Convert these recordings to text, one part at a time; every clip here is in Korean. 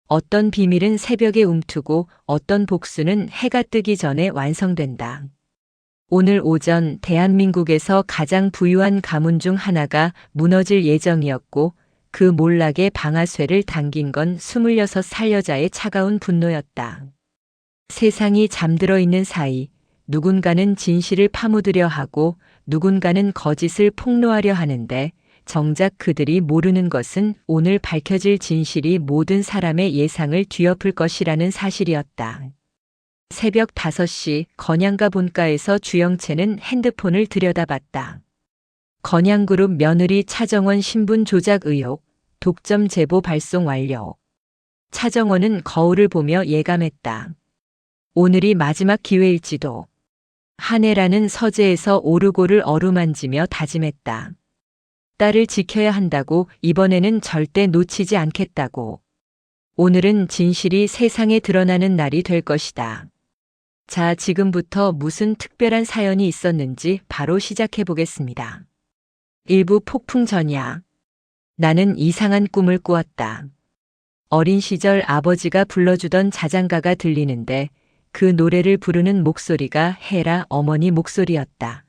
어떤 비밀은 새벽에 움트고 어떤 복수는 해가 뜨기 전에 완성된다. 오늘 오전 대한민국에서 가장 부유한 가문 중 하나가 무너질 예정이었고 그 몰락의 방아쇠를 당긴 건 26살 여자의 차가운 분노였다. 세상이 잠들어 있는 사이 누군가는 진실을 파묻으려 하고 누군가는 거짓을 폭로하려 하는데 정작 그들이 모르는 것은 오늘 밝혀질 진실이 모든 사람의 예상을 뒤엎을 것이라는 사실이었다. 새벽 5시 건양가 본가에서 주영채는 핸드폰을 들여다봤다. 건양그룹 며느리 차정원 신분 조작 의혹, 독점 제보 발송 완료. 차정원은 거울을 보며 예감했다. 오늘이 마지막 기회일지도. 한 해라는 서재에서 오르골을 어루만지며 다짐했다. 딸을 지켜야 한다고, 이번에는 절대 놓치지 않겠다고. 오늘은 진실이 세상에 드러나는 날이 될 것이다. 자, 지금부터 무슨 특별한 사연이 있었는지 바로 시작해 보겠습니다. 일부 폭풍 전야. 나는 이상한 꿈을 꾸었다. 어린 시절 아버지가 불러주던 자장가가 들리는데 그 노래를 부르는 목소리가 헤라 어머니 목소리였다.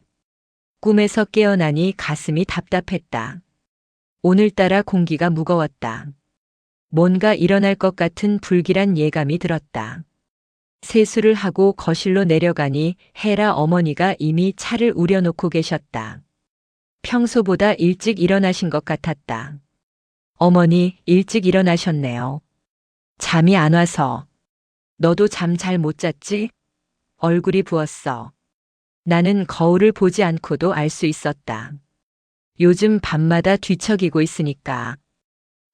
꿈에서 깨어나니 가슴이 답답했다. 오늘따라 공기가 무거웠다. 뭔가 일어날 것 같은 불길한 예감이 들었다. 세수를 하고 거실로 내려가니 헤라 어머니가 이미 차를 우려놓고 계셨다. 평소보다 일찍 일어나신 것 같았다. 어머니, 일찍 일어나셨네요. 잠이 안 와서. 너도 잠 잘 못 잤지? 얼굴이 부었어. 나는 거울을 보지 않고도 알 수 있었다. 요즘 밤마다 뒤척이고 있으니까.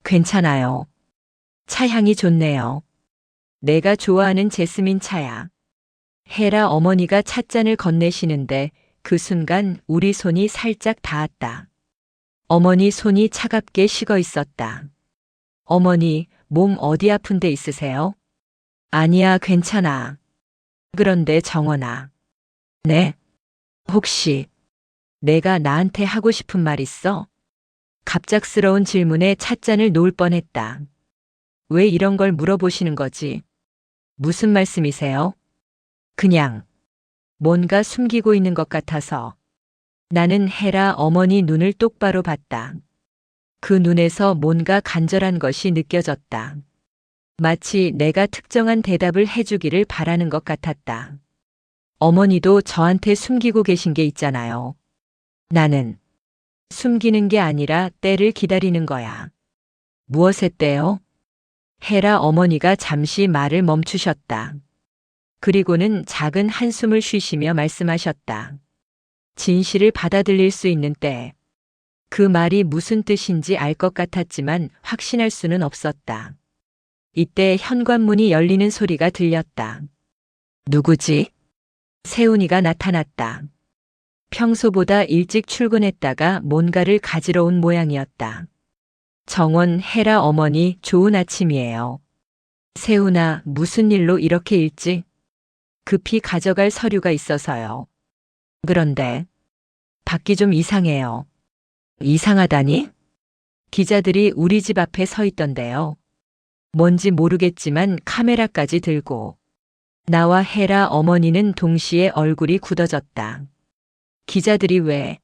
괜찮아요. 차 향이 좋네요. 내가 좋아하는 제스민 차야. 헤라 어머니가 찻잔을 건네시는데 그 순간 우리 손이 살짝 닿았다. 어머니 손이 차갑게 식어 있었다. 어머니, 몸 어디 아픈 데 있으세요? 아니야, 괜찮아. 그런데 정원아. 네? 혹시 내가 나한테 하고 싶은 말 있어? 갑작스러운 질문에 찻잔을 놓을 뻔했다. 왜 이런 걸 물어보시는 거지? 무슨 말씀이세요? 그냥 뭔가 숨기고 있는 것 같아서. 나는 헤라 어머니 눈을 똑바로 봤다. 그 눈에서 뭔가 간절한 것이 느껴졌다. 마치 내가 특정한 대답을 해주기를 바라는 것 같았다. 어머니도 저한테 숨기고 계신 게 있잖아요. 나는 숨기는 게 아니라 때를 기다리는 거야. 무엇의 때요? 헤라 어머니가 잠시 말을 멈추셨다. 그리고는 작은 한숨을 쉬시며 말씀하셨다. 진실을 받아들일 수 있는 때. 그 말이 무슨 뜻인지 알 것 같았지만 확신할 수는 없었다. 이때 현관문이 열리는 소리가 들렸다. 누구지? 세훈이가 나타났다. 평소보다 일찍 출근했다가 뭔가를 가지러 온 모양이었다. 정원, 헤라 어머니, 좋은 아침이에요. 세훈아, 무슨 일로 이렇게 일찍? 급히 가져갈 서류가 있어서요. 그런데 밖이 좀 이상해요. 이상하다니? 기자들이 우리 집 앞에 서 있던데요. 뭔지 모르겠지만 카메라까지 들고. 나와 헤라 어머니는 동시에 얼굴이 굳어졌다. 기자들이 왜?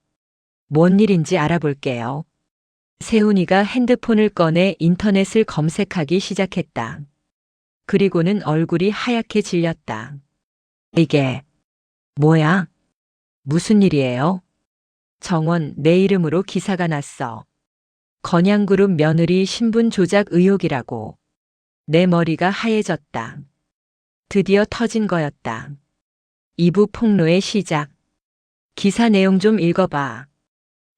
뭔 일인지 알아볼게요. 세훈이가 핸드폰을 꺼내 인터넷을 검색하기 시작했다. 그리고는 얼굴이 하얗게 질렸다. 이게 뭐야? 무슨 일이에요? 정원, 내 이름으로 기사가 났어. 건양그룹 며느리 신분 조작 의혹이라고. 내 머리가 하얘졌다. 드디어 터진 거였다. 2부 폭로의 시작. 기사 내용 좀 읽어봐.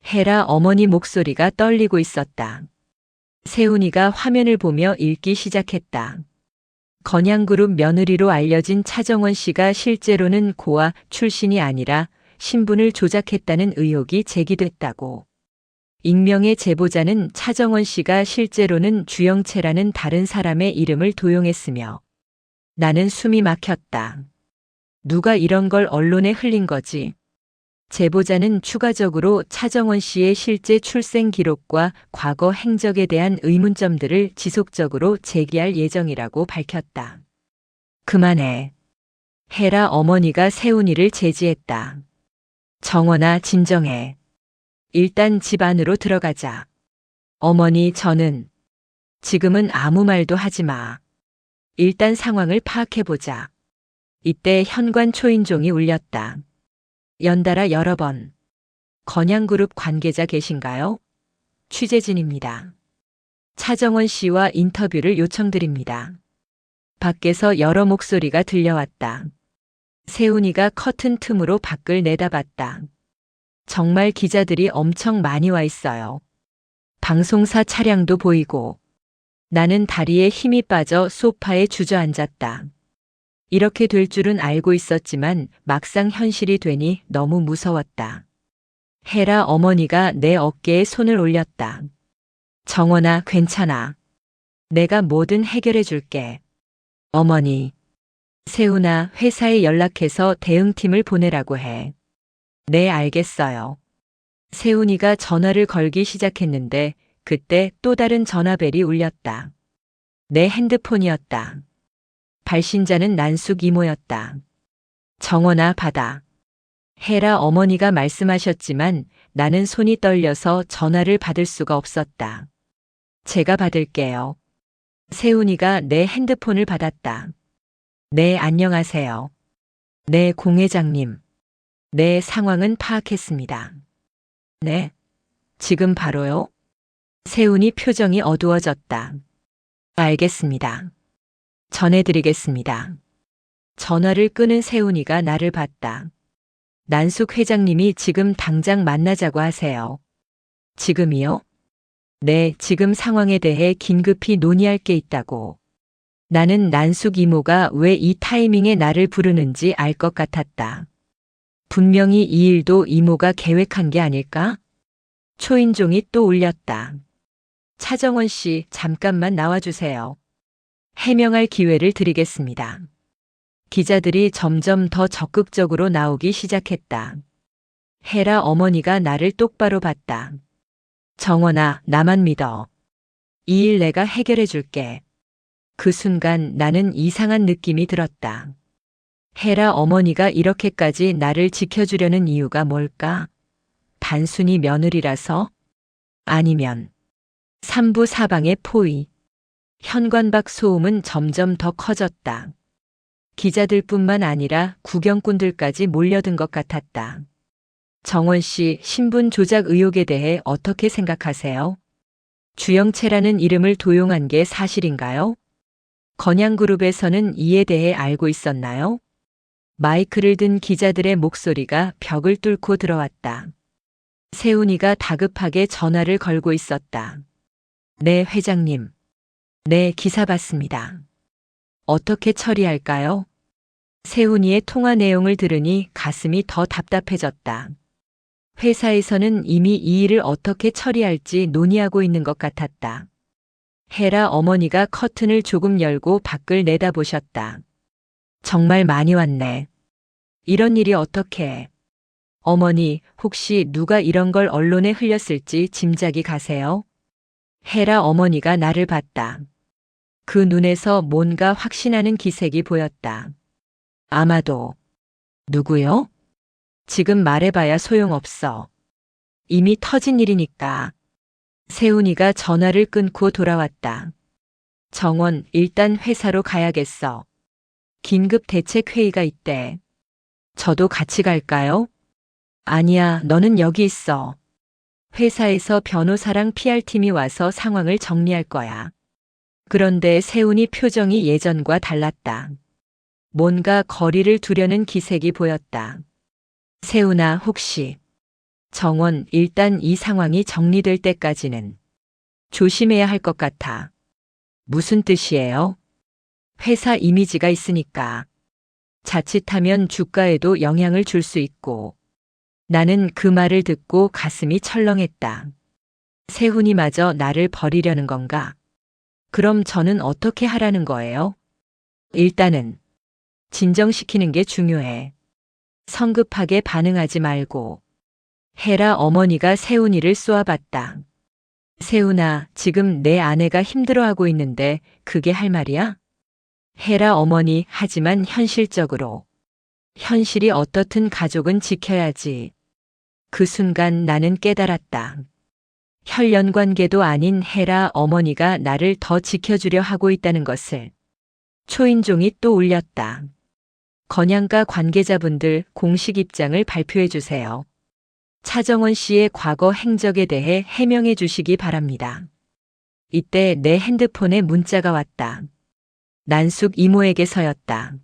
헤라 어머니 목소리가 떨리고 있었다. 세훈이가 화면을 보며 읽기 시작했다. 건양그룹 며느리로 알려진 차정원 씨가 실제로는 고아 출신이 아니라 신분을 조작했다는 의혹이 제기됐다고. 익명의 제보자는 차정원 씨가 실제로는 주영채라는 다른 사람의 이름을 도용했으며 나는 숨이 막혔다. 누가 이런 걸 언론에 흘린 거지? 제보자는 추가적으로 차정원 씨의 실제 출생 기록과 과거 행적에 대한 의문점들을 지속적으로 제기할 예정이라고 밝혔다. 그만해. 해라 어머니가 세훈이를 제지했다. 정원아, 진정해. 일단 집 안으로 들어가자. 어머니, 지금은 아무 말도 하지 마. 일단 상황을 파악해보자. 이때 현관 초인종이 울렸다. 연달아 여러 번. 건양그룹 관계자 계신가요? 취재진입니다. 차정원 씨와 인터뷰를 요청드립니다. 밖에서 여러 목소리가 들려왔다. 세훈이가 커튼 틈으로 밖을 내다봤다. 정말 기자들이 엄청 많이 와 있어요. 방송사 차량도 보이고. 나는 다리에 힘이 빠져 소파에 주저앉았다. 이렇게 될 줄은 알고 있었지만 막상 현실이 되니 너무 무서웠다. 해라 어머니가 내 어깨에 손을 올렸다. 정원아, 괜찮아. 내가 뭐든 해결해 줄게. 어머니. 세훈아, 회사에 연락해서 대응팀을 보내라고 해. 네, 알겠어요. 세훈이가 전화를 걸기 시작했는데 그때 또 다른 전화벨이 울렸다. 내 핸드폰이었다. 발신자는 난숙 이모였다. 정원아, 받아. 해라 어머니가 말씀하셨지만 나는 손이 떨려서 전화를 받을 수가 없었다. 제가 받을게요. 세훈이가 내 핸드폰을 받았다. 네, 안녕하세요. 네, 공 회장님. 네, 상황은 파악했습니다. 네, 지금 바로요? 세훈이 표정이 어두워졌다. 알겠습니다. 전해드리겠습니다. 전화를 끄는 세훈이가 나를 봤다. 난숙 회장님이 지금 당장 만나자고 하세요. 지금이요? 네, 지금 상황에 대해 긴급히 논의할 게 있다고. 나는 난숙 이모가 왜 이 타이밍에 나를 부르는지 알 것 같았다. 분명히 이 일도 이모가 계획한 게 아닐까? 초인종이 또 울렸다. 차정원 씨, 잠깐만 나와주세요. 해명할 기회를 드리겠습니다. 기자들이 점점 더 적극적으로 나오기 시작했다. 해라 어머니가 나를 똑바로 봤다. 정원아, 나만 믿어. 이 일 내가 해결해 줄게. 그 순간 나는 이상한 느낌이 들었다. 해라 어머니가 이렇게까지 나를 지켜주려는 이유가 뭘까? 단순히 며느리라서? 아니면 삼부 사방의 포위. 현관 밖 소음은 점점 더 커졌다. 기자들뿐만 아니라 구경꾼들까지 몰려든 것 같았다. 정원 씨, 신분 조작 의혹에 대해 어떻게 생각하세요? 주영채라는 이름을 도용한 게 사실인가요? 건양그룹에서는 이에 대해 알고 있었나요? 마이크를 든 기자들의 목소리가 벽을 뚫고 들어왔다. 세훈이가 다급하게 전화를 걸고 있었다. 네, 회장님. 네, 기사 봤습니다. 어떻게 처리할까요? 세훈이의 통화 내용을 들으니 가슴이 더 답답해졌다. 회사에서는 이미 이 일을 어떻게 처리할지 논의하고 있는 것 같았다. 해라 어머니가 커튼을 조금 열고 밖을 내다보셨다. 정말 많이 왔네. 이런 일이 어떻게. 어머니, 혹시 누가 이런 걸 언론에 흘렸을지 짐작이 가세요? 해라 어머니가 나를 봤다. 그 눈에서 뭔가 확신하는 기색이 보였다. 아마도. 누구요? 지금 말해봐야 소용없어. 이미 터진 일이니까. 세훈이가 전화를 끊고 돌아왔다. 정원, 일단 회사로 가야겠어. 긴급 대책 회의가 있대. 저도 같이 갈까요? 아니야, 너는 여기 있어. 회사에서 변호사랑 PR팀이 와서 상황을 정리할 거야. 그런데 세훈이 표정이 예전과 달랐다. 뭔가 거리를 두려는 기색이 보였다. 세훈아, 혹시. 정원, 일단 이 상황이 정리될 때까지는 조심해야 할 것 같아. 무슨 뜻이에요? 회사 이미지가 있으니까. 자칫하면 주가에도 영향을 줄 수 있고. 나는 그 말을 듣고 가슴이 철렁했다. 세훈이마저 나를 버리려는 건가? 그럼 저는 어떻게 하라는 거예요? 일단은 진정시키는 게 중요해. 성급하게 반응하지 말고. 헤라 어머니가 세훈이를 쏘아봤다. 세훈아, 지금 내 아내가 힘들어하고 있는데 그게 할 말이야? 헤라 어머니, 하지만 현실적으로. 현실이 어떻든 가족은 지켜야지. 그 순간 나는 깨달았다. 혈연 관계도 아닌 헤라 어머니가 나를 더 지켜주려 하고 있다는 것을. 초인종이 또 울렸다. 건양가 관계자분들 공식 입장을 발표해 주세요. 차정원 씨의 과거 행적에 대해 해명해 주시기 바랍니다. 이때 내 핸드폰에 문자가 왔다. 난숙 이모에게서였다.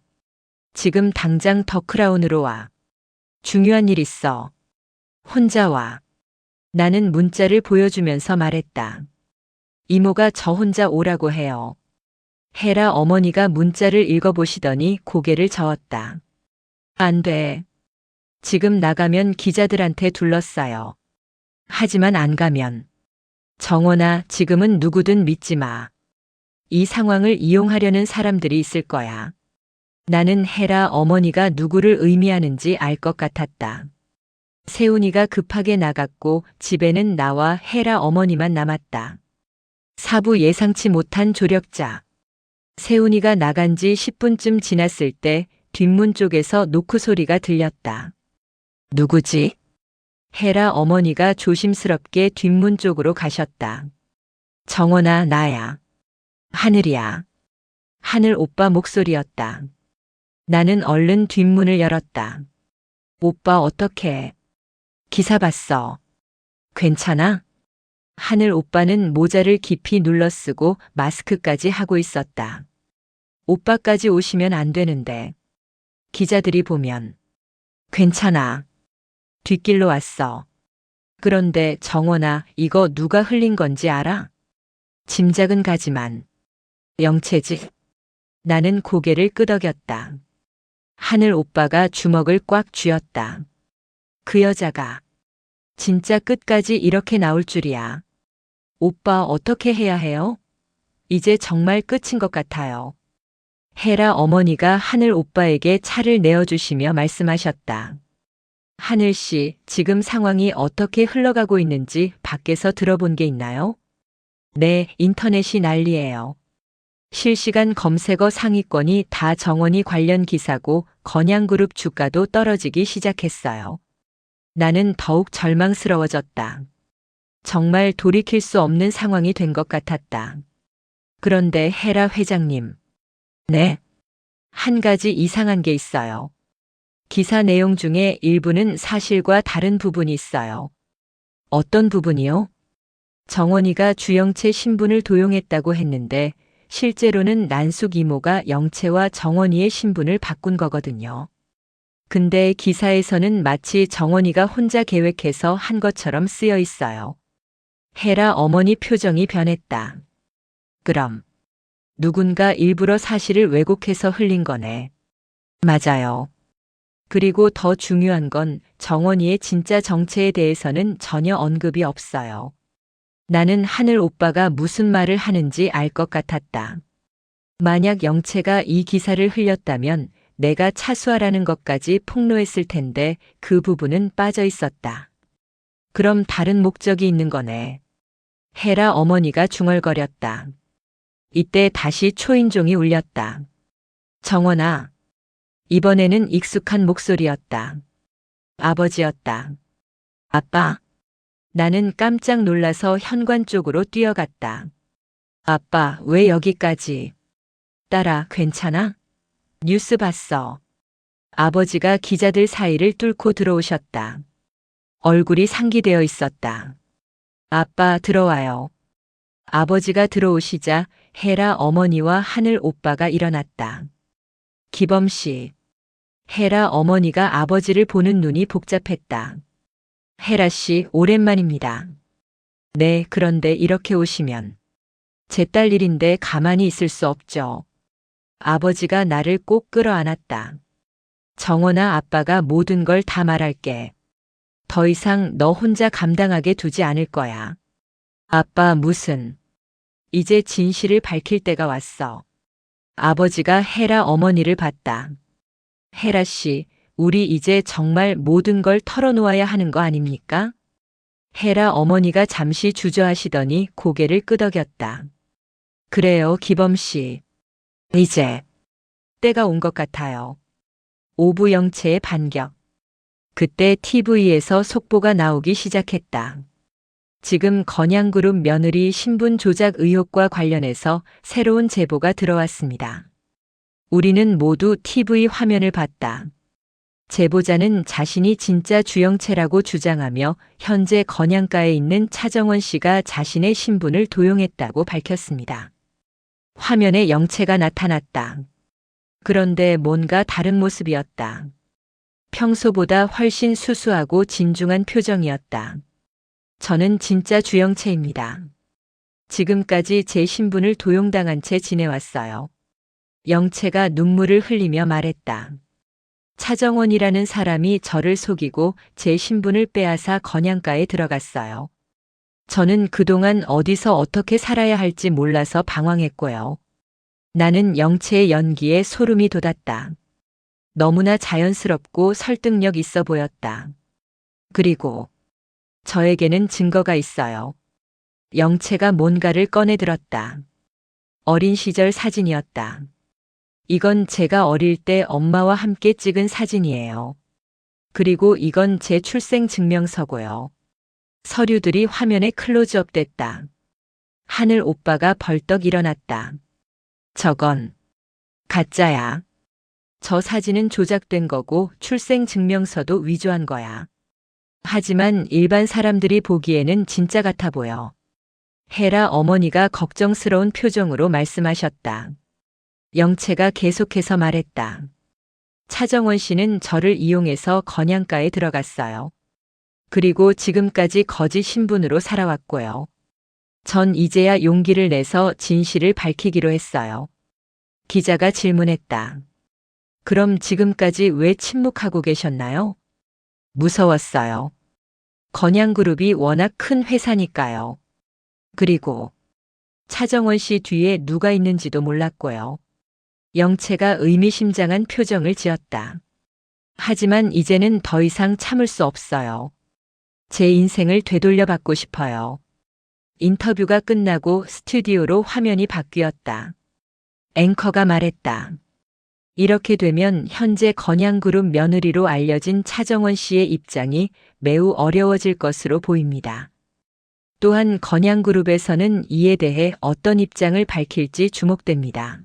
지금 당장 더크라운으로 와. 중요한 일 있어. 혼자 와. 나는 문자를 보여주면서 말했다. 이모가 저 혼자 오라고 해요. 헤라 어머니가 문자를 읽어보시더니 고개를 저었다. 안 돼. 지금 나가면 기자들한테 둘러싸여. 하지만 안 가면. 정원아, 지금은 누구든 믿지 마. 이 상황을 이용하려는 사람들이 있을 거야. 나는 헤라 어머니가 누구를 의미하는지 알 것 같았다. 세훈이가 급하게 나갔고 집에는 나와 헤라 어머니만 남았다. 사부 예상치 못한 조력자. 세훈이가 나간 지 10분쯤 지났을 때 뒷문 쪽에서 노크 소리가 들렸다. 누구지? 헤라 어머니가 조심스럽게 뒷문 쪽으로 가셨다. 정원아, 나야. 하늘이야. 하늘 오빠 목소리였다. 나는 얼른 뒷문을 열었다. 오빠 어떡해? 기사 봤어. 괜찮아? 하늘 오빠는 모자를 깊이 눌러쓰고 마스크까지 하고 있었다. 오빠까지 오시면 안 되는데. 기자들이 보면. 괜찮아. 뒷길로 왔어. 그런데 정원아, 이거 누가 흘린 건지 알아? 짐작은 가지만. 영채지. 나는 고개를 끄덕였다. 하늘 오빠가 주먹을 꽉 쥐었다. 그 여자가 진짜 끝까지 이렇게 나올 줄이야. 오빠 어떻게 해야 해요? 이제 정말 끝인 것 같아요. 헤라 어머니가 하늘 오빠에게 차를 내어주시며 말씀하셨다. 하늘 씨, 지금 상황이 어떻게 흘러가고 있는지 밖에서 들어본 게 있나요? 네, 인터넷이 난리예요. 실시간 검색어 상위권이 다 정원이 관련 기사고 건양그룹 주가도 떨어지기 시작했어요. 나는 더욱 절망스러워졌다. 정말 돌이킬 수 없는 상황이 된 것 같았다. 그런데 헤라 회장님. 네. 한 가지 이상한 게 있어요. 기사 내용 중에 일부는 사실과 다른 부분이 있어요. 어떤 부분이요? 정원이가 주영채 신분을 도용했다고 했는데 실제로는 난숙 이모가 영채와 정원이의 신분을 바꾼 거거든요. 근데 기사에서는 마치 정원이가 혼자 계획해서 한 것처럼 쓰여 있어요. 헤라 어머니 표정이 변했다. 그럼 누군가 일부러 사실을 왜곡해서 흘린 거네. 맞아요. 그리고 더 중요한 건 정원이의 진짜 정체에 대해서는 전혀 언급이 없어요. 나는 하늘 오빠가 무슨 말을 하는지 알 것 같았다. 만약 영채가 이 기사를 흘렸다면 내가 차수하라는 것까지 폭로했을 텐데 그 부분은 빠져 있었다. 그럼 다른 목적이 있는 거네. 헤라 어머니가 중얼거렸다. 이때 다시 초인종이 울렸다. 정원아. 이번에는 익숙한 목소리였다. 아버지였다. 아빠. 나는 깜짝 놀라서 현관 쪽으로 뛰어갔다. 아빠, 왜 여기까지? 딸아, 괜찮아? 뉴스 봤어. 아버지가 기자들 사이를 뚫고 들어오셨다. 얼굴이 상기되어 있었다. 아빠, 들어와요. 아버지가 들어오시자 헤라 어머니와 하늘 오빠가 일어났다. 기범 씨. 헤라 어머니가 아버지를 보는 눈이 복잡했다. 헤라 씨, 오랜만입니다. 네, 그런데 이렇게 오시면. 제 딸 일인데 가만히 있을 수 없죠. 아버지가 나를 꼭 끌어안았다. 정원아, 아빠가 모든 걸 다 말할게. 더 이상 너 혼자 감당하게 두지 않을 거야. 아빠, 무슨. 이제 진실을 밝힐 때가 왔어. 아버지가 헤라 어머니를 봤다. 헤라 씨, 우리 이제 정말 모든 걸 털어놓아야 하는 거 아닙니까? 헤라 어머니가 잠시 주저하시더니 고개를 끄덕였다. 그래요, 기범 씨. 이제 때가 온 것 같아요. 오부 영체의 반격. 그때 TV에서 속보가 나오기 시작했다. 지금 건양그룹 며느리 신분 조작 의혹과 관련해서 새로운 제보가 들어왔습니다. 우리는 모두 TV 화면을 봤다. 제보자는 자신이 진짜 주영채라고 주장하며 현재 건양가에 있는 차정원 씨가 자신의 신분을 도용했다고 밝혔습니다. 화면에 영채가 나타났다. 그런데 뭔가 다른 모습이었다. 평소보다 훨씬 수수하고 진중한 표정이었다. 저는 진짜 주영채입니다. 지금까지 제 신분을 도용당한 채 지내왔어요. 영채가 눈물을 흘리며 말했다. 차정원이라는 사람이 저를 속이고 제 신분을 빼앗아 건양가에 들어갔어요. 저는 그동안 어디서 어떻게 살아야 할지 몰라서 방황했고요. 나는 영채의 연기에 소름이 돋았다. 너무나 자연스럽고 설득력 있어 보였다. 그리고 저에게는 증거가 있어요. 영채가 뭔가를 꺼내 들었다. 어린 시절 사진이었다. 이건 제가 어릴 때 엄마와 함께 찍은 사진이에요. 그리고 이건 제 출생 증명서고요. 서류들이 화면에 클로즈업 됐다. 하늘 오빠가 벌떡 일어났다. 저건 가짜야. 저 사진은 조작된 거고 출생 증명서도 위조한 거야. 하지만 일반 사람들이 보기에는 진짜 같아 보여. 헤라 어머니가 걱정스러운 표정으로 말씀하셨다. 영채가 계속해서 말했다. 차정원 씨는 저를 이용해서 건양가에 들어갔어요. 그리고 지금까지 거짓 신분으로 살아왔고요. 전 이제야 용기를 내서 진실을 밝히기로 했어요. 기자가 질문했다. 그럼 지금까지 왜 침묵하고 계셨나요? 무서웠어요. 건양그룹이 워낙 큰 회사니까요. 그리고 차정원 씨 뒤에 누가 있는지도 몰랐고요. 영채가 의미심장한 표정을 지었다. 하지만 이제는 더 이상 참을 수 없어요. 제 인생을 되돌려받고 싶어요. 인터뷰가 끝나고 스튜디오로 화면이 바뀌었다. 앵커가 말했다. 이렇게 되면 현재 건양그룹 며느리로 알려진 차정원 씨의 입장이 매우 어려워질 것으로 보입니다. 또한 건양그룹에서는 이에 대해 어떤 입장을 밝힐지 주목됩니다.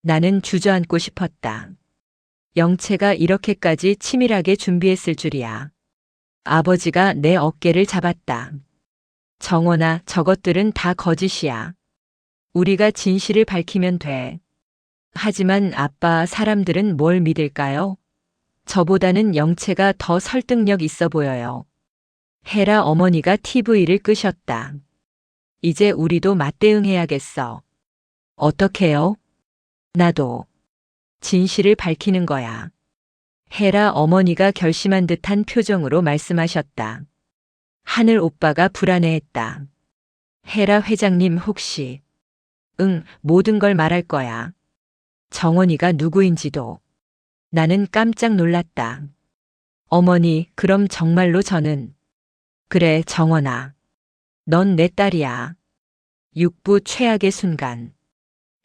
나는 주저앉고 싶었다. 영채가 이렇게까지 치밀하게 준비했을 줄이야. 아버지가 내 어깨를 잡았다. 정원아, 저것들은 다 거짓이야. 우리가 진실을 밝히면 돼. 하지만 아빠, 사람들은 뭘 믿을까요? 저보다는 영채가 더 설득력 있어 보여요. 헤라 어머니가 TV를 끄셨다. 이제 우리도 맞대응해야겠어. 어떻게요? 나도. 진실을 밝히는 거야. 헤라 어머니가 결심한 듯한 표정으로 말씀하셨다. 하늘 오빠가 불안해했다. 헤라 회장님 혹시. 응, 모든 걸 말할 거야. 정원이가 누구인지도. 나는 깜짝 놀랐다. 어머니, 그럼 정말로 저는. 그래, 정원아. 넌 내 딸이야. 육부 최악의 순간.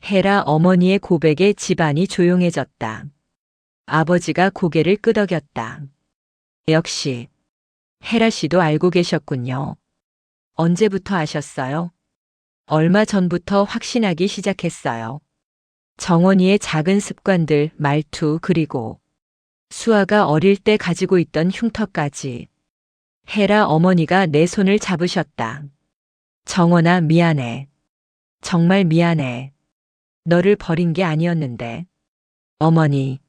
헤라 어머니의 고백에 집안이 조용해졌다. 아버지가 고개를 끄덕였다. 역시. 헤라 씨도 알고 계셨군요. 언제부터 아셨어요? 얼마 전부터 확신하기 시작했어요. 정원이의 작은 습관들, 말투, 그리고 수아가 어릴 때 가지고 있던 흉터까지. 헤라 어머니가 내 손을 잡으셨다. 정원아, 미안해. 정말 미안해. 너를 버린 게 아니었는데. 어머니,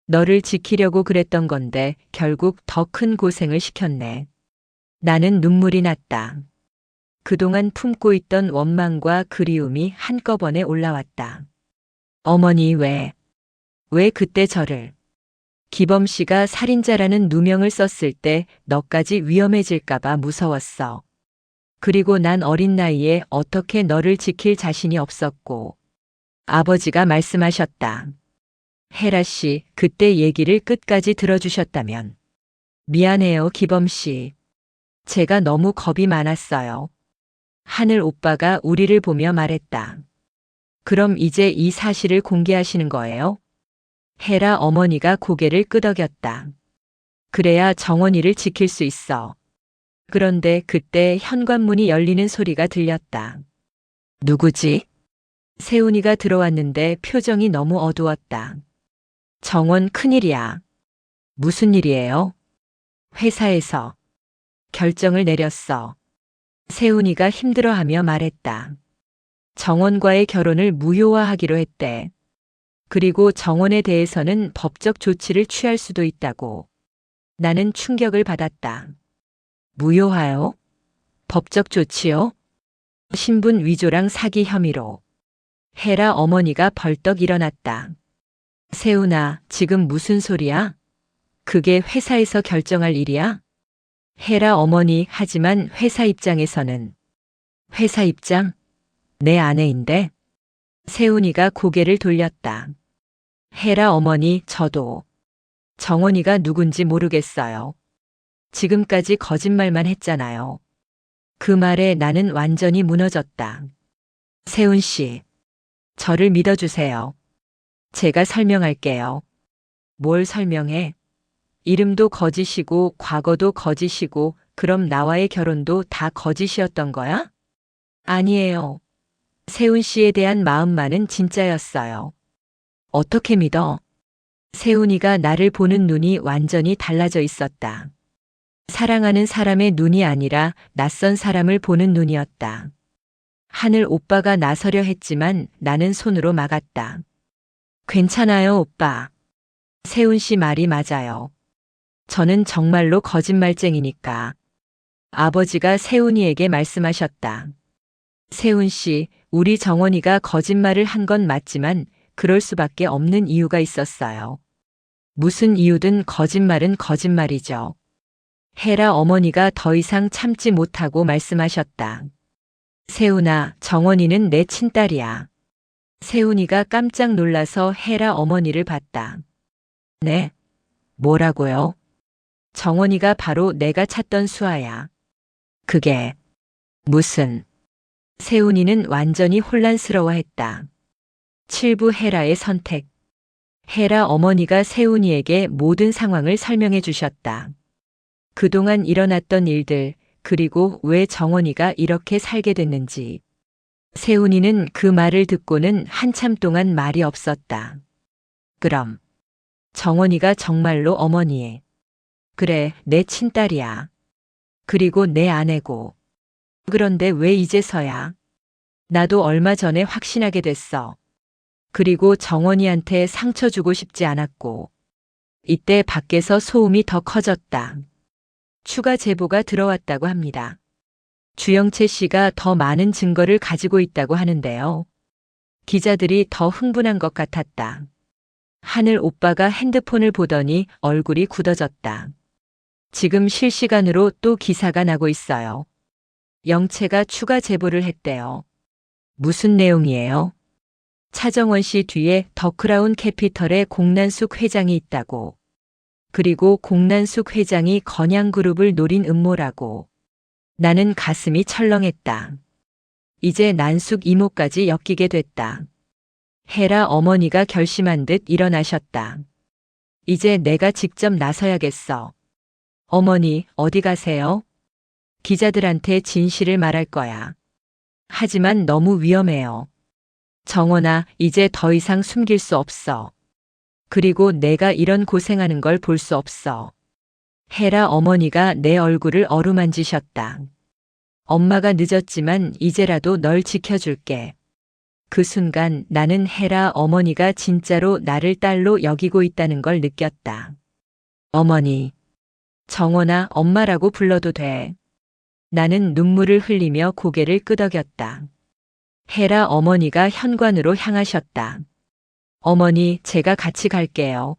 너를 지키려고 그랬던 건데 결국 더 큰 고생을 시켰네. 나는 눈물이 났다. 그동안 품고 있던 원망과 그리움이 한꺼번에 올라왔다. 어머니 왜 그때 저를. 기범 씨가 살인자라는 누명을 썼을 때 너까지 위험해질까봐 무서웠어. 그리고 난 어린 나이에 어떻게 너를 지킬 자신이 없었고. 아버지가 말씀하셨다. 혜라 씨, 그때 얘기를 끝까지 들어주셨다면. 미안해요, 기범 씨. 제가 너무 겁이 많았어요. 하늘 오빠가 우리를 보며 말했다. 그럼 이제 이 사실을 공개하시는 거예요? 혜라 어머니가 고개를 끄덕였다. 그래야 정원이를 지킬 수 있어. 그런데 그때 현관문이 열리는 소리가 들렸다. 누구지? 세훈이가 들어왔는데 표정이 너무 어두웠다. 정원 큰일이야. 무슨 일이에요? 회사에서 결정을 내렸어. 세훈이가 힘들어하며 말했다. 정원과의 결혼을 무효화하기로 했대. 그리고 정원에 대해서는 법적 조치를 취할 수도 있다고. 나는 충격을 받았다. 무효화요? 법적 조치요? 신분 위조랑 사기 혐의로. 혜라 어머니가 벌떡 일어났다. 세훈아, 지금 무슨 소리야? 그게 회사에서 결정할 일이야? 혜라 어머니, 하지만 회사 입장에서는. 회사 입장? 내 아내인데? 세훈이가 고개를 돌렸다. 혜라 어머니, 저도. 정원이가 누군지 모르겠어요. 지금까지 거짓말만 했잖아요. 그 말에 나는 완전히 무너졌다. 세훈 씨, 저를 믿어주세요. 제가 설명할게요. 뭘 설명해? 이름도 거짓이고 과거도 거짓이고 그럼 나와의 결혼도 다 거짓이었던 거야? 아니에요. 세훈 씨에 대한 마음만은 진짜였어요. 어떻게 믿어? 세훈이가 나를 보는 눈이 완전히 달라져 있었다. 사랑하는 사람의 눈이 아니라 낯선 사람을 보는 눈이었다. 하늘 오빠가 나서려 했지만 나는 손으로 막았다. 괜찮아요, 오빠. 세훈 씨 말이 맞아요. 저는 정말로 거짓말쟁이니까. 아버지가 세훈이에게 말씀하셨다. 세훈 씨, 우리 정원이가 거짓말을 한 건 맞지만 그럴 수밖에 없는 이유가 있었어요. 무슨 이유든 거짓말은 거짓말이죠. 혜라 어머니가 더 이상 참지 못하고 말씀하셨다. 세훈아, 정원이는 내 친딸이야. 세훈이가 깜짝 놀라서 혜라 어머니를 봤다. 네? 뭐라고요? 정원이가 바로 내가 찾던 수아야. 그게 무슨? 세훈이는 완전히 혼란스러워했다. 칠부 혜라의 선택. 혜라 어머니가 세훈이에게 모든 상황을 설명해 주셨다. 그동안 일어났던 일들, 그리고 왜 정원이가 이렇게 살게 됐는지. 세훈이는 그 말을 듣고는 한참 동안 말이 없었다. 그럼 정원이가 정말로 어머니의. 그래, 내 친딸이야. 그리고 내 아내고. 그런데 왜 이제서야? 나도 얼마 전에 확신하게 됐어. 그리고 정원이한테 상처 주고 싶지 않았고. 이때 밖에서 소음이 더 커졌다. 추가 제보가 들어왔다고 합니다. 주영채 씨가 더 많은 증거를 가지고 있다고 하는데요. 기자들이 더 흥분한 것 같았다. 하늘 오빠가 핸드폰을 보더니 얼굴이 굳어졌다. 지금 실시간으로 또 기사가 나고 있어요. 영채가 추가 제보를 했대요. 무슨 내용이에요? 차정원 씨 뒤에 더크라운 캐피털의 공난숙 회장이 있다고. 그리고 공난숙 회장이 건양그룹을 노린 음모라고. 나는 가슴이 철렁했다. 이제 난숙 이모까지 엮이게 됐다. 혜라 어머니가 결심한 듯 일어나셨다. 이제 내가 직접 나서야겠어. 어머니, 어디 가세요? 기자들한테 진실을 말할 거야. 하지만 너무 위험해요. 정원아, 이제 더 이상 숨길 수 없어. 그리고 내가 이런 고생하는 걸 볼 수 없어. 혜라 어머니가 내 얼굴을 어루만지셨다. 엄마가 늦었지만 이제라도 널 지켜줄게. 그 순간 나는 혜라 어머니가 진짜로 나를 딸로 여기고 있다는 걸 느꼈다. 어머니. 정원아, 엄마라고 불러도 돼. 나는 눈물을 흘리며 고개를 끄덕였다. 혜라 어머니가 현관으로 향하셨다. 어머니, 제가 같이 갈게요.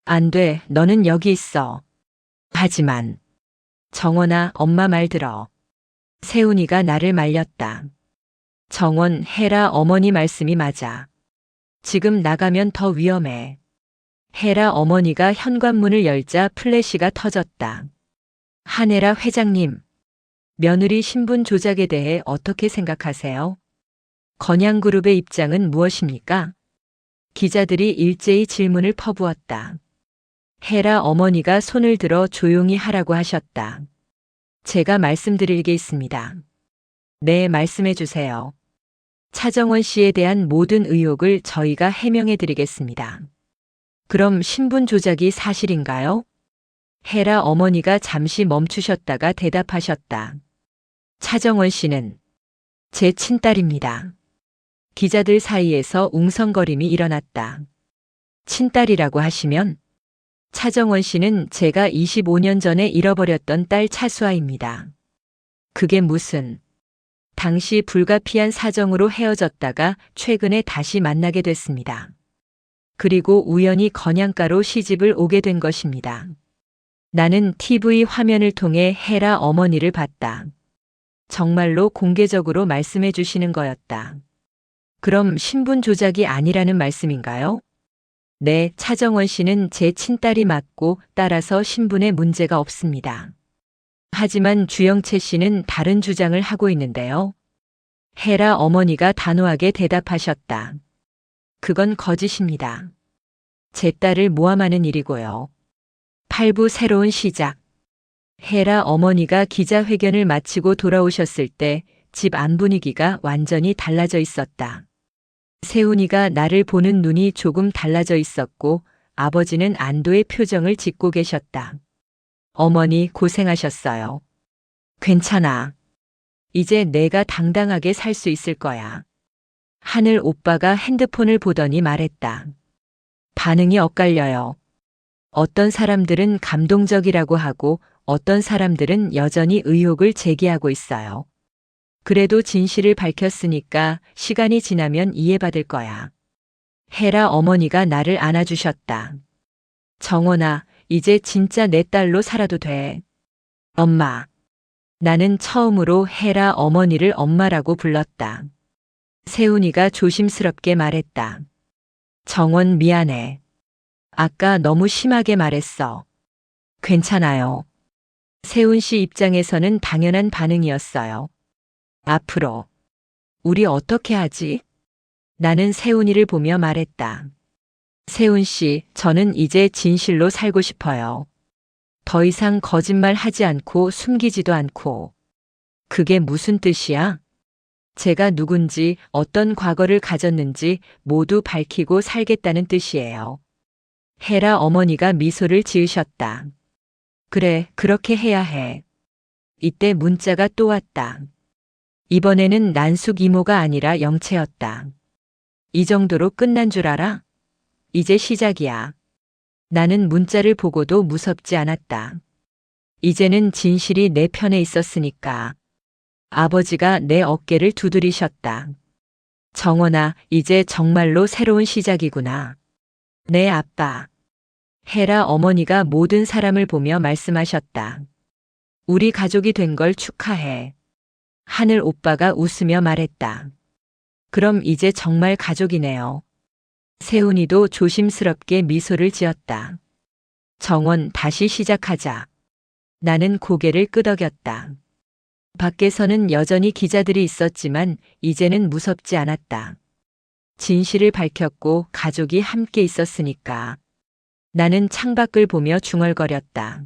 안 돼, 너는 여기 있어. 하지만. 정원아, 엄마 말 들어. 세훈이가 나를 말렸다. 정원, 혜라 어머니 말씀이 맞아. 지금 나가면 더 위험해. 헤라 어머니가 현관문을 열자 플래시가 터졌다. 한혜라 회장님, 며느리 신분 조작에 대해 어떻게 생각하세요? 건양그룹의 입장은 무엇입니까? 기자들이 일제히 질문을 퍼부었다. 헤라 어머니가 손을 들어 조용히 하라고 하셨다. 제가 말씀드릴 게 있습니다. 네, 말씀해 주세요. 차정원 씨에 대한 모든 의혹을 저희가 해명해 드리겠습니다. 그럼 신분 조작이 사실인가요? 헤라 어머니가 잠시 멈추셨다가 대답하셨다. 차정원 씨는 제 친딸입니다. 기자들 사이에서 웅성거림이 일어났다. 친딸이라고 하시면? 차정원 씨는 제가 25년 전에 잃어버렸던 딸 차수아입니다. 그게 무슨? 당시 불가피한 사정으로 헤어졌다가 최근에 다시 만나게 됐습니다. 그리고 우연히 건양가로 시집을 오게 된 것입니다. 나는 TV 화면을 통해 헤라 어머니를 봤다. 정말로 공개적으로 말씀해 주시는 거였다. 그럼 신분 조작이 아니라는 말씀인가요? 네, 차정원 씨는 제 친딸이 맞고 따라서 신분에 문제가 없습니다. 하지만 주영채 씨는 다른 주장을 하고 있는데요. 헤라 어머니가 단호하게 대답하셨다. 그건 거짓입니다. 제 딸을 모함하는 일이고요. 8부 새로운 시작. 헤라 어머니가 기자회견을 마치고 돌아오셨을 때 집 안 분위기가 완전히 달라져 있었다. 세훈이가 나를 보는 눈이 조금 달라져 있었고 아버지는 안도의 표정을 짓고 계셨다. 어머니 고생하셨어요. 괜찮아. 이제 내가 당당하게 살 수 있을 거야. 하늘 오빠가 핸드폰을 보더니 말했다. 반응이 엇갈려요. 어떤 사람들은 감동적이라고 하고 어떤 사람들은 여전히 의혹을 제기하고 있어요. 그래도 진실을 밝혔으니까 시간이 지나면 이해받을 거야. 헤라 어머니가 나를 안아주셨다. 정원아, 이제 진짜 내 딸로 살아도 돼. 엄마. 나는 처음으로 헤라 어머니를 엄마라고 불렀다. 세훈이가 조심스럽게 말했다. 정원 미안해. 아까 너무 심하게 말했어. 괜찮아요. 세훈 씨 입장에서는 당연한 반응이었어요. 앞으로 우리 어떻게 하지? 나는 세훈이를 보며 말했다. 세훈 씨, 저는 이제 진실로 살고 싶어요. 더 이상 거짓말 하지 않고 숨기지도 않고. 그게 무슨 뜻이야? 제가 누군지 어떤 과거를 가졌는지 모두 밝히고 살겠다는 뜻이에요. 헤라 어머니가 미소를 지으셨다. 그래, 그렇게 해야 해. 이때 문자가 또 왔다. 이번에는 난숙 이모가 아니라 영채였다. 이 정도로 끝난 줄 알아? 이제 시작이야. 나는 문자를 보고도 무섭지 않았다. 이제는 진실이 내 편에 있었으니까. 아버지가 내 어깨를 두드리셨다. 정원아, 이제 정말로 새로운 시작이구나. 네, 아빠. 헤라 어머니가 모든 사람을 보며 말씀하셨다. 우리 가족이 된 걸 축하해. 하늘 오빠가 웃으며 말했다. 그럼 이제 정말 가족이네요. 세훈이도 조심스럽게 미소를 지었다. 정원, 다시 시작하자. 나는 고개를 끄덕였다. 밖에서는 여전히 기자들이 있었지만 이제는 무섭지 않았다. 진실을 밝혔고 가족이 함께 있었으니까. 나는 창밖을 보며 중얼거렸다.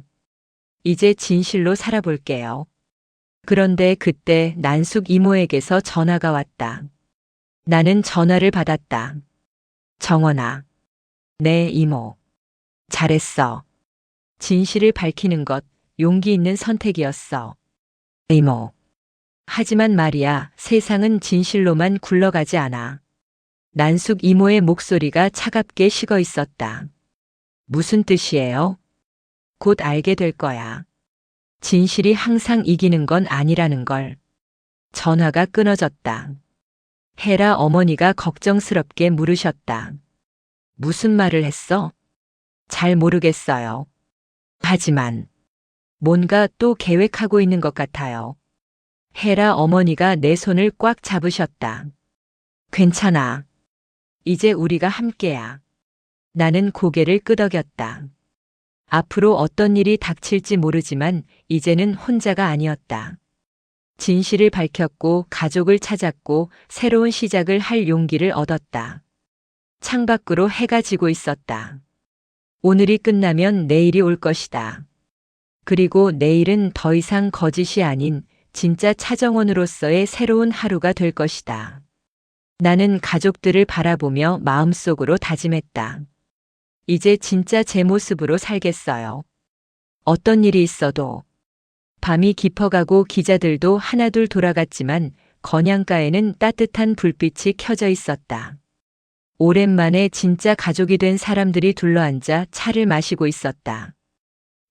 이제 진실로 살아볼게요. 그런데 그때 난숙 이모에게서 전화가 왔다. 나는 전화를 받았다. 정원아. 네, 이모. 잘했어. 진실을 밝히는 것, 용기 있는 선택이었어. 이모. 하지만 말이야, 세상은 진실로만 굴러가지 않아. 난숙 이모의 목소리가 차갑게 식어 있었다. 무슨 뜻이에요? 곧 알게 될 거야. 진실이 항상 이기는 건 아니라는 걸. 전화가 끊어졌다. 헤라 어머니가 걱정스럽게 물으셨다. 무슨 말을 했어? 잘 모르겠어요. 하지만 뭔가 또 계획하고 있는 것 같아요. 헤라 어머니가 내 손을 꽉 잡으셨다. 괜찮아. 이제 우리가 함께야. 나는 고개를 끄덕였다. 앞으로 어떤 일이 닥칠지 모르지만 이제는 혼자가 아니었다. 진실을 밝혔고 가족을 찾았고 새로운 시작을 할 용기를 얻었다. 창밖으로 해가 지고 있었다. 오늘이 끝나면 내일이 올 것이다. 그리고 내일은 더 이상 거짓이 아닌 진짜 차정원으로서의 새로운 하루가 될 것이다. 나는 가족들을 바라보며 마음속으로 다짐했다. 이제 진짜 제 모습으로 살겠어요. 어떤 일이 있어도. 밤이 깊어가고 기자들도 하나둘 돌아갔지만 건양가에는 따뜻한 불빛이 켜져 있었다. 오랜만에 진짜 가족이 된 사람들이 둘러앉아 차를 마시고 있었다.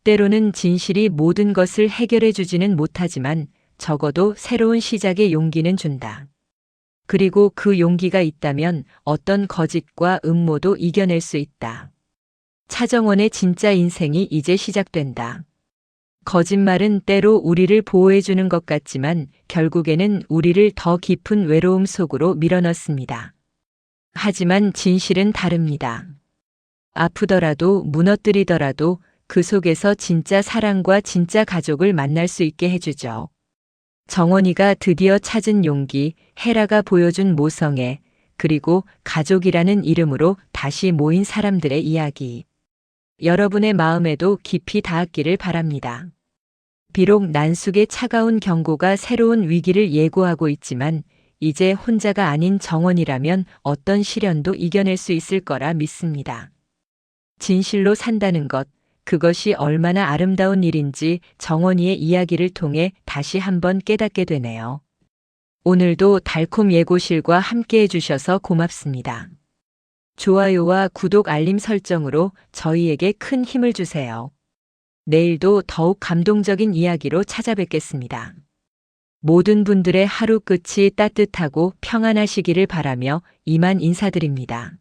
때로는 진실이 모든 것을 해결해 주지는 못하지만 적어도 새로운 시작의 용기는 준다. 그리고 그 용기가 있다면 어떤 거짓과 음모도 이겨낼 수 있다. 차정원의 진짜 인생이 이제 시작된다. 거짓말은 때로 우리를 보호해주는 것 같지만 결국에는 우리를 더 깊은 외로움 속으로 밀어넣습니다. 하지만 진실은 다릅니다. 아프더라도 무너뜨리더라도 그 속에서 진짜 사랑과 진짜 가족을 만날 수 있게 해주죠. 정원이가 드디어 찾은 용기, 헤라가 보여준 모성애, 그리고 가족이라는 이름으로 다시 모인 사람들의 이야기. 여러분의 마음에도 깊이 닿았기를 바랍니다. 비록 난숙의 차가운 경고가 새로운 위기를 예고하고 있지만 이제 혼자가 아닌 정원이라면 어떤 시련도 이겨낼 수 있을 거라 믿습니다. 진실로 산다는 것, 그것이 얼마나 아름다운 일인지 정원이의 이야기를 통해 다시 한번 깨닫게 되네요. 오늘도 달콤 예고실과 함께 해주셔서 고맙습니다. 좋아요와 구독 알림 설정으로 저희에게 큰 힘을 주세요. 내일도 더욱 감동적인 이야기로 찾아뵙겠습니다. 모든 분들의 하루 끝이 따뜻하고 평안하시기를 바라며 이만 인사드립니다.